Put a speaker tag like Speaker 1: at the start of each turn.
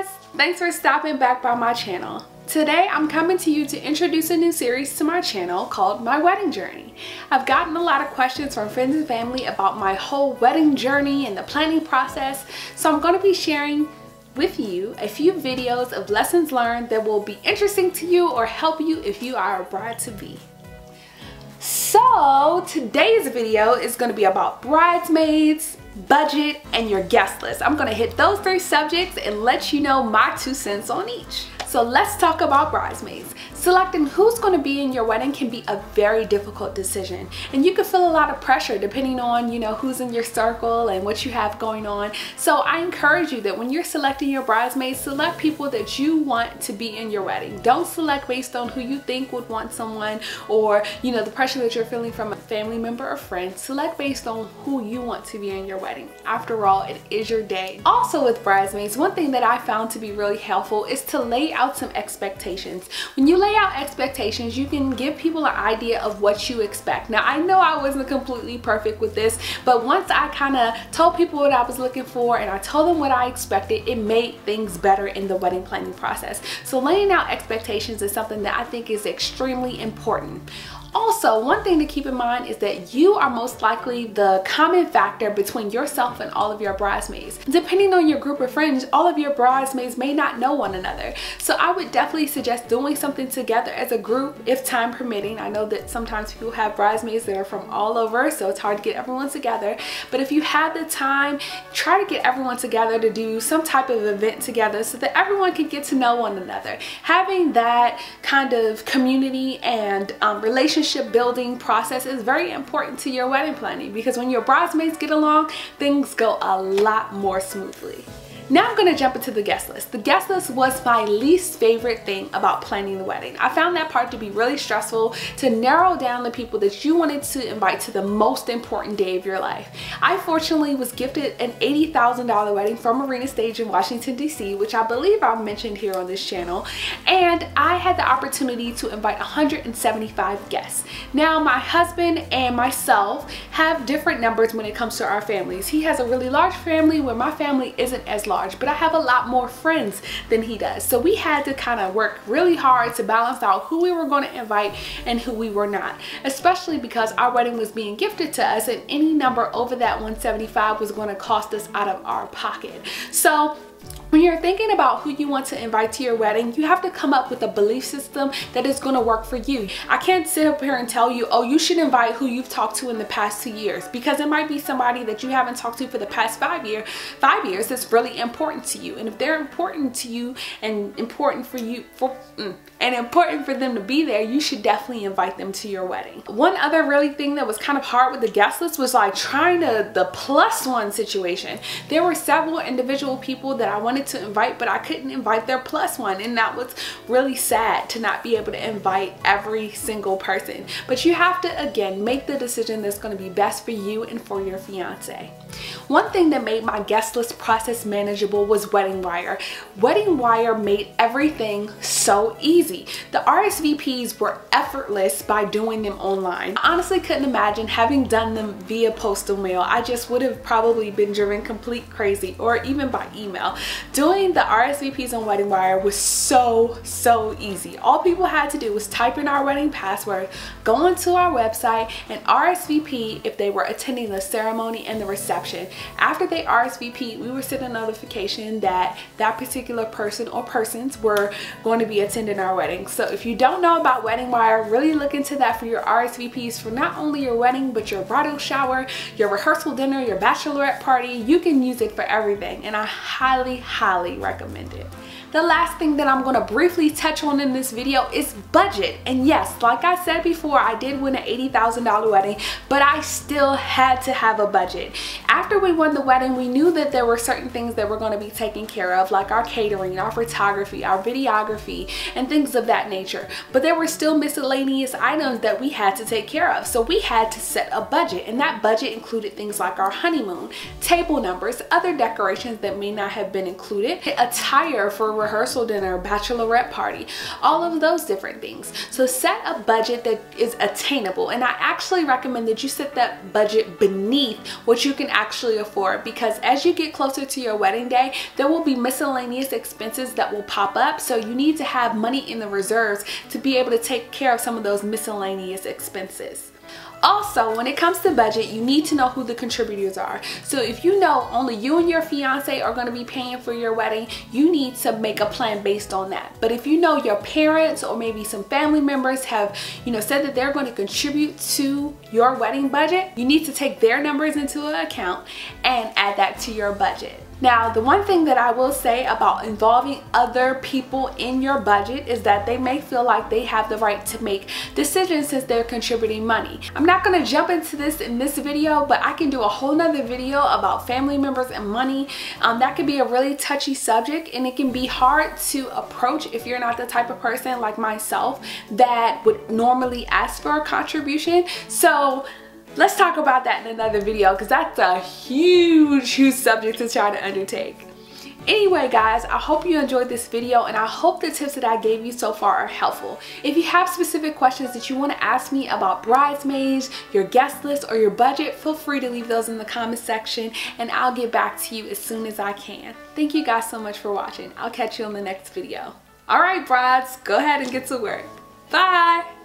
Speaker 1: guys! Thanks for stopping back by my channel. Today I'm coming to you to introduce a new series to my channel called My Wedding Journey. I've gotten a lot of questions from friends and family about my whole wedding journey and the planning process, so I'm going to be sharing with you a few videos of lessons learned that will be interesting to you or help you if you are a bride-to-be. So today's video is going to be about bridesmaids, budget, and your guest list. I'm going to hit those three subjects and let you know my 2 cents on each. So let's talk about bridesmaids. Selecting who's going to be in your wedding can be a very difficult decision, and you can feel a lot of pressure depending on, who's in your circle and what you have going on. So I encourage you that when you're selecting your bridesmaids, select people that you want to be in your wedding. Don't select based on who you think would want someone, or the pressure that you're feeling from a family member or friend. Select based on who you want to be in your wedding. After all, it is your day. Also with bridesmaids, one thing that I found to be really helpful is to lay out some expectations. When you lay out expectations, you can give people an idea of what you expect. Now, I know I wasn't completely perfect with this, but once I kind of told people what I was looking for and I told them what I expected, it made things better in the wedding planning process. So laying out expectations is something that I think is extremely important. Also, one thing to keep in mind is that you are most likely the common factor between yourself and all of your bridesmaids. Depending on your group of friends, all of your bridesmaids may not know one another. So I would definitely suggest doing something together as a group if time permitting. I know that sometimes people have bridesmaids that are from all over, so it's hard to get everyone together. But if you have the time, try to get everyone together to do some type of event together so that everyone can get to know one another. Having that kind of community and relationship building process is very important to your wedding planning, because when your bridesmaids get along, things go a lot more smoothly. Now I'm going to jump into the guest list. The guest list was my least favorite thing about planning the wedding. I found that part to be really stressful, to narrow down the people that you wanted to invite to the most important day of your life. I fortunately was gifted an $80,000 wedding from Arena Stage in Washington, D.C., which I believe I've mentioned here on this channel, and I had the opportunity to invite 175 guests. Now, my husband and myself have different numbers when it comes to our families. He has a really large family where my family isn't as large, but I have a lot more friends than he does. So we had to kind of work really hard to balance out who we were going to invite and who we were not, especially because our wedding was being gifted to us, and any number over that 175 was going to cost us out of our pocket. So when you're thinking about who you want to invite to your wedding, you have to come up with a belief system that is going to work for you. I can't sit up here and tell you, oh, you should invite who you've talked to in the past 2 years, because it might be somebody that you haven't talked to for the past 5 years that's really important to you. And if they're important to you and important for them to be there, you should definitely invite them to your wedding. One other really thing that was kind of hard with the guest list was like trying the +1 situation. There were several individual people that I wanted to invite, but I couldn't invite their +1, and that was really sad to not be able to invite every single person. But you have to, again, make the decision that's going to be best for you and for your fiance. One thing that made my guest list process manageable was WeddingWire. WeddingWire made everything so easy. The RSVPs were effortless by doing them online. I honestly couldn't imagine having done them via postal mail. I just would have probably been driven complete crazy, or even by email. Doing the RSVPs on WeddingWire was so easy. All people had to do was type in our wedding password, go onto our website, and RSVP if they were attending the ceremony and the reception. After they RSVP, we would send a notification that that particular person or persons were going to be attending our wedding. So if you don't know about WeddingWire, really look into that for your RSVPs for not only your wedding, but your bridal shower, your rehearsal dinner, your bachelorette party. You can use it for everything, and I highly recommend it. The last thing that I'm going to briefly touch on in this video is budget. And yes, like I said before, I did win an $80,000 wedding, but I still had to have a budget. After we won the wedding, we knew that there were certain things that were going to be taken care of, like our catering, our photography, our videography, and things of that nature. But there were still miscellaneous items that we had to take care of. So we had to set a budget, and that budget included things like our honeymoon, table numbers, other decorations that may not have been included, attire for rehearsal dinner, bachelorette party, all of those different things. So set a budget that is attainable, and I actually recommend that you set that budget beneath what you can actually afford, because as you get closer to your wedding day, there will be miscellaneous expenses that will pop up. So you need to have money in the reserves to be able to take care of some of those miscellaneous expenses. Also, when it comes to budget, you need to know who the contributors are. So if you know only you and your fiance are going to be paying for your wedding, you need to make a plan based on that. But if you know your parents or maybe some family members have, said that they're going to contribute to your wedding budget, you need to take their numbers into account and add that to your budget. Now, the one thing that I will say about involving other people in your budget is that they may feel like they have the right to make decisions since they're contributing money. I'm not going to jump into this in this video, but I can do a whole nother video about family members and money. That can be a really touchy subject, and it can be hard to approach if you're not the type of person like myself that would normally ask for a contribution. So let's talk about that in another video, because that's a huge subject to try to undertake. Anyway guys, I hope you enjoyed this video, and I hope the tips that I gave you so far are helpful. If you have specific questions that you want to ask me about bridesmaids, your guest list, or your budget, feel free to leave those in the comment section and I'll get back to you as soon as I can. Thank you guys so much for watching. I'll catch you on the next video. Alright brides, go ahead and get to work. Bye!